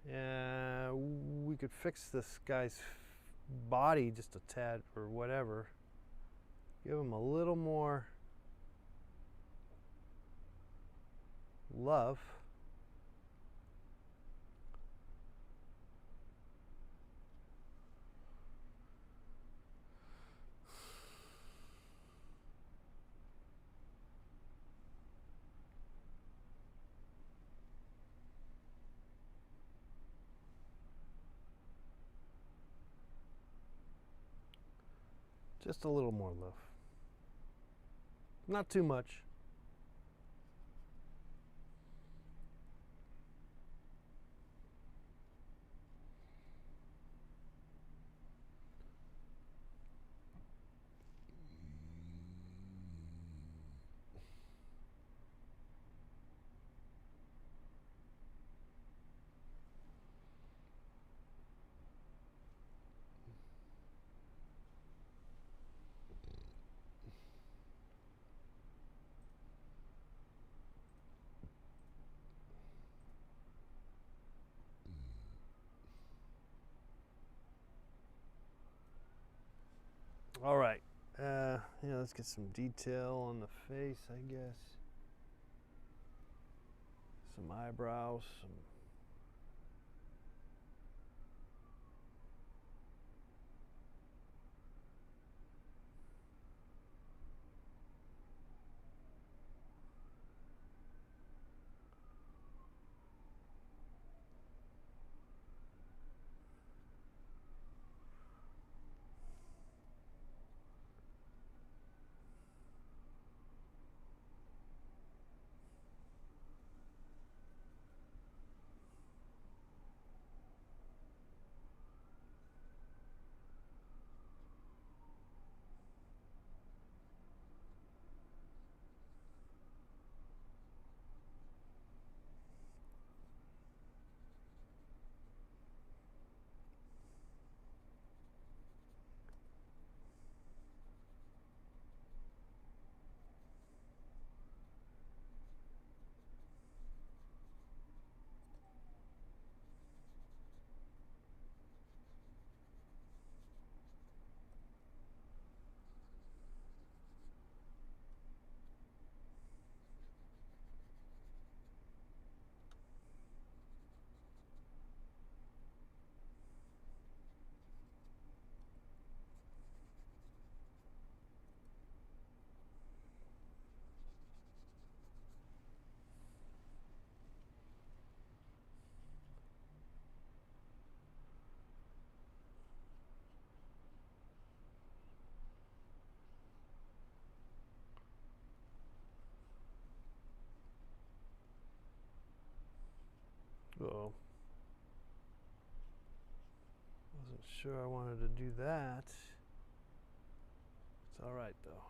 We could fix this guy's body just a tad or whatever. Give him a little more love. Just a little more love. Not too much. All right, let's get some detail on the face, I guess. Some eyebrows, some uh-oh. Wasn't sure I wanted to do that. It's all right though.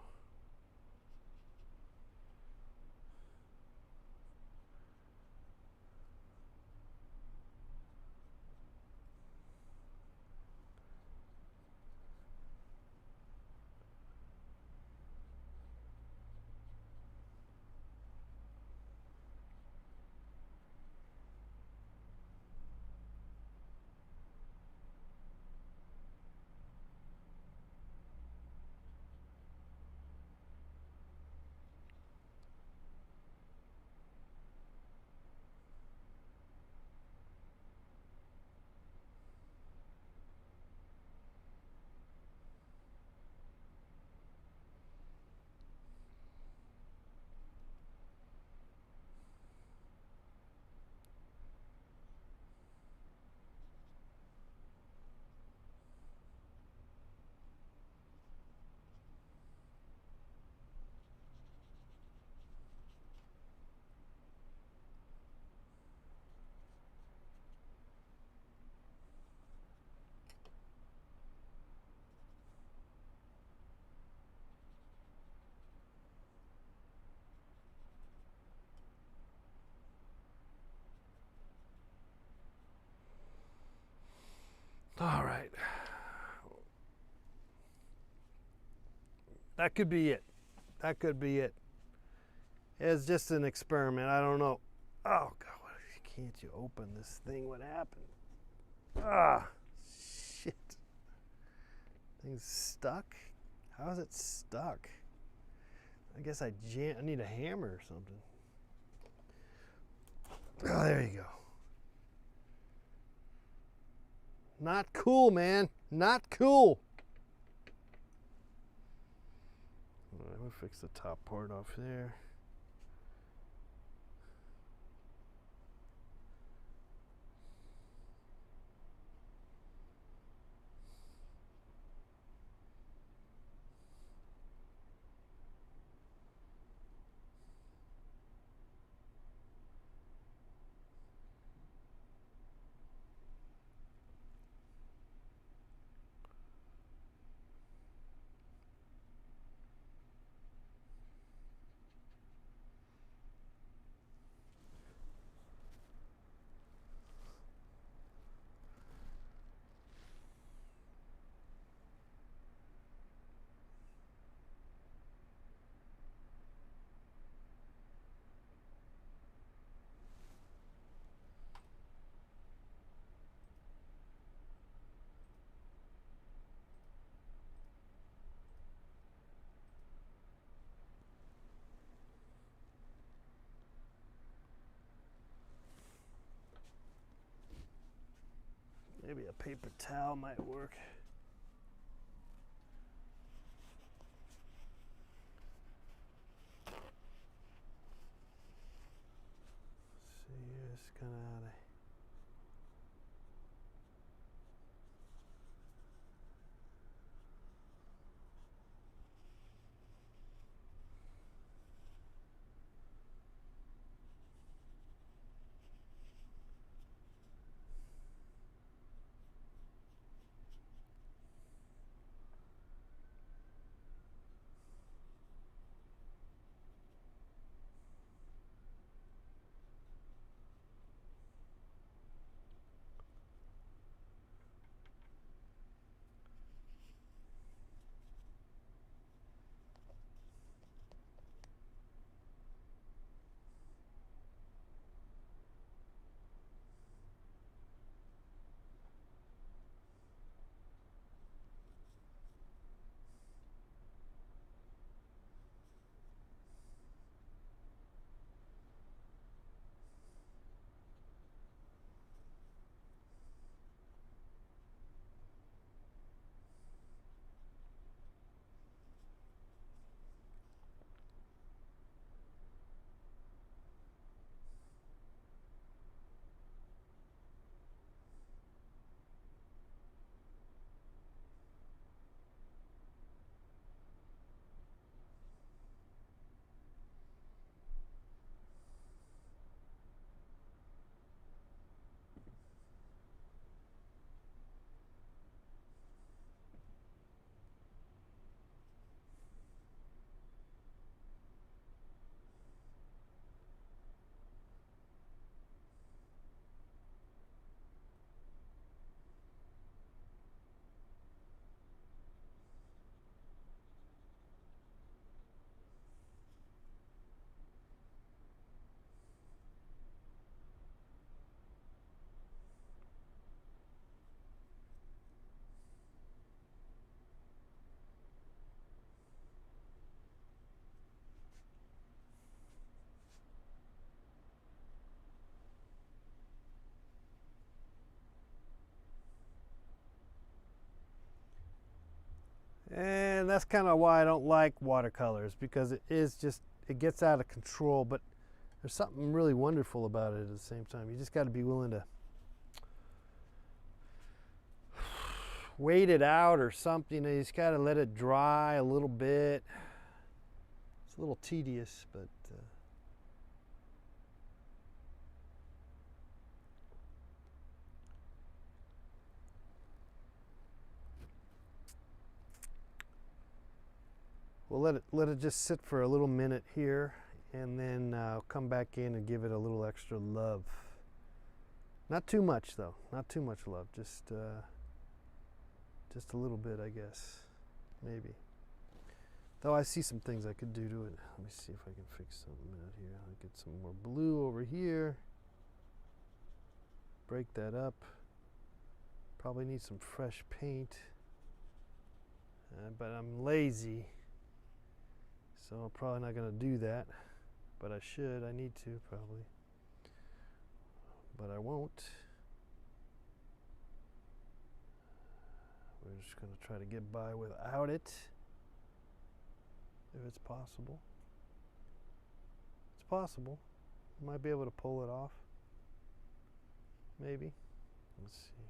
All right. That could be it. That could be it. It's just an experiment. I don't know. Oh God, can't you open this thing? What happened? Ah, shit. Thing's stuck. How is it stuck? I guess I need a hammer or something. Oh, there you go. Not cool, man. Not cool. All right, we'll fix the top part off there. Maybe a paper towel might work. See, it's kind of out of. And that's kind of why I don't like watercolors, because it gets out of control, but there's something really wonderful about it at the same time. You just got to be willing to wait it out or something. You just got to let it dry a little bit. It's a little tedious, but we'll let it just sit for a little minute here, and then I'll come back in and give it a little extra love. Not too much though, not too much love, just a little bit, I guess, maybe. Though I see some things I could do to it. Let me see if I can fix something out here. I'll get some more blue over here. Break that up. Probably need some fresh paint. But I'm lazy. So I'm probably not going to do that. But I should. I need to probably. But I won't. We're just going to try to get by without it. If it's possible. It's possible. You might be able to pull it off. Maybe. Let's see.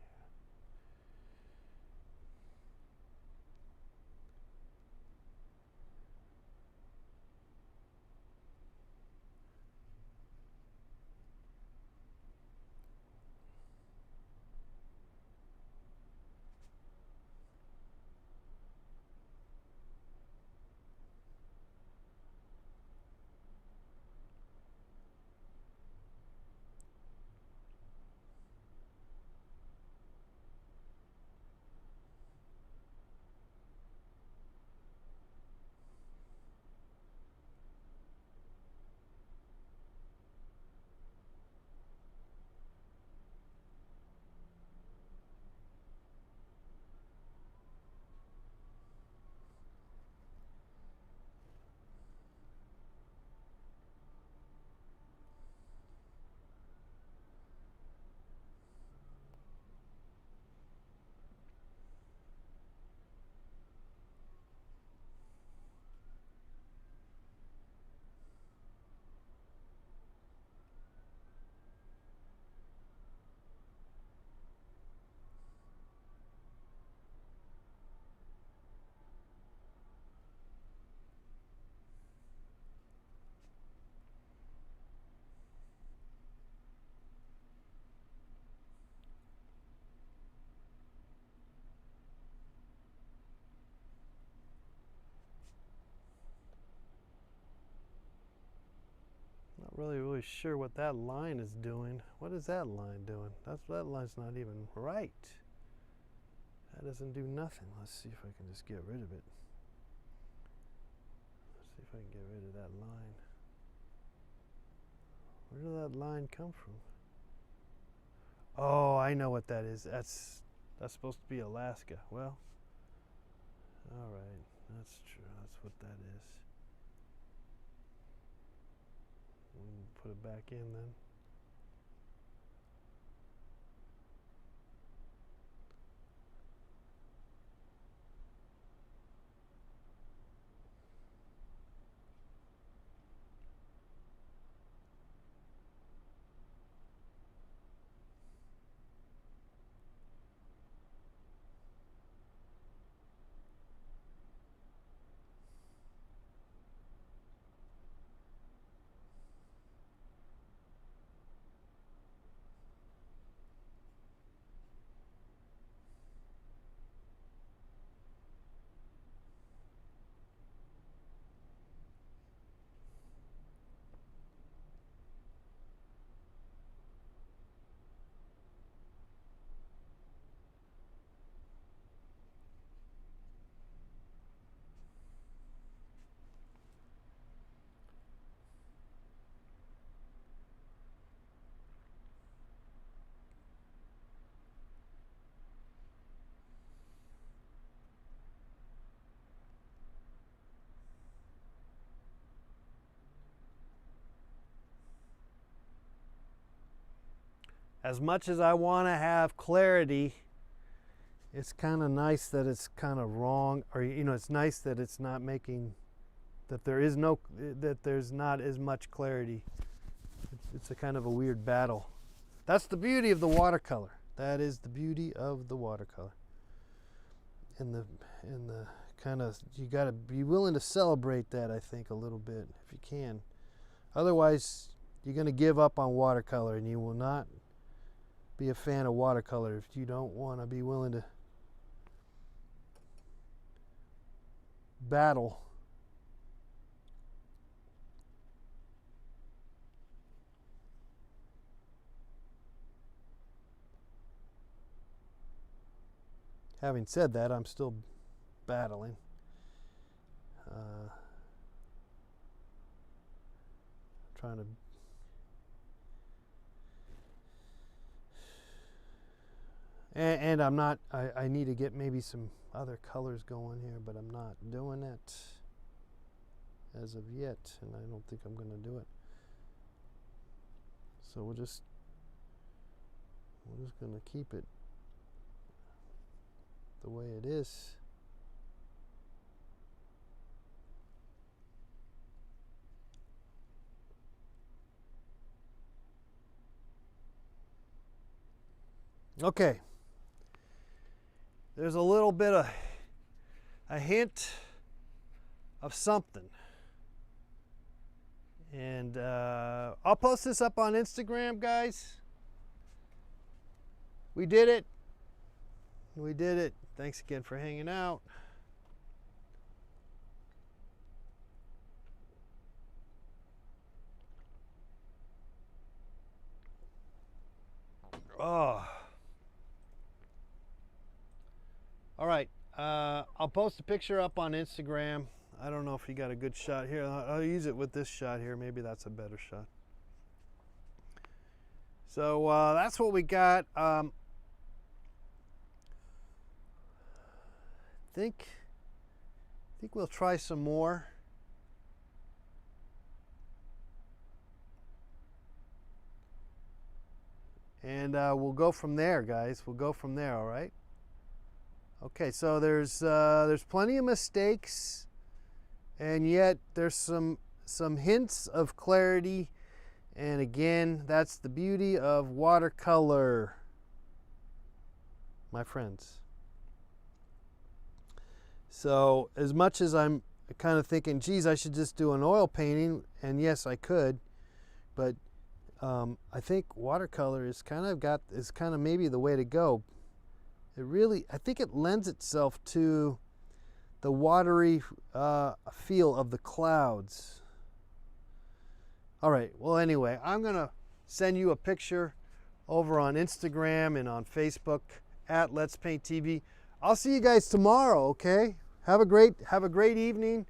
Not really sure what that line is doing. What is that line doing? That line's not even right. That doesn't do nothing. Let's see if I can just get rid of it. Let's see if I can get rid of that line. Where did that line come from? Oh, I know what that is. That's supposed to be Alaska. Well, all right. That's true. That's what that is. We'll put it back in then. As much as I want to have clarity, it's kind of nice that it's kind of wrong, or it's nice that it's not making, that there's not as much clarity. It's a kind of a weird battle. That's the beauty of the watercolor. That is the beauty of the watercolor. And the kind of, you got to be willing to celebrate that, I think, a little bit if you can. Otherwise, you're going to give up on watercolor, and you will not be a fan of watercolor if you don't want to be willing to battle. Having said that, I'm still battling. trying to. And I'm not, I need to get maybe some other colors going here, but I'm not doing it as of yet, and I don't think I'm going to do it. So we're just going to keep it the way it is. Okay. There's a little bit of a hint of something. And I'll post this up on Instagram, guys. We did it. We did it. Thanks again for hanging out. Oh. All right. I'll post a picture up on Instagram. I don't know if you got a good shot here. I'll use it with this shot here. Maybe that's a better shot. So that's what we got. I think we'll try some more. And we'll go from there, guys. We'll go from there, all right? Okay, so there's plenty of mistakes, and yet there's some hints of clarity. And again, that's the beauty of watercolor, my friends. So as much as I'm kind of thinking, geez, I should just do an oil painting, and yes, I could, but I think watercolor is kind of maybe the way to go. I think it lends itself to the watery feel of the clouds. All right, well, anyway, I'm gonna send you a picture over on Instagram and on Facebook at Let's Paint TV. I'll see you guys tomorrow, okay? Have a great evening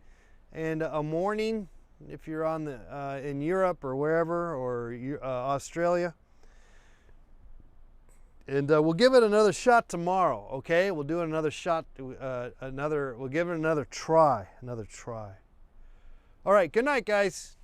and a morning if you're on the in Europe or wherever, or Australia. And we'll give it another shot tomorrow, okay? We'll do another shot, we'll give it another try. All right, good night, guys.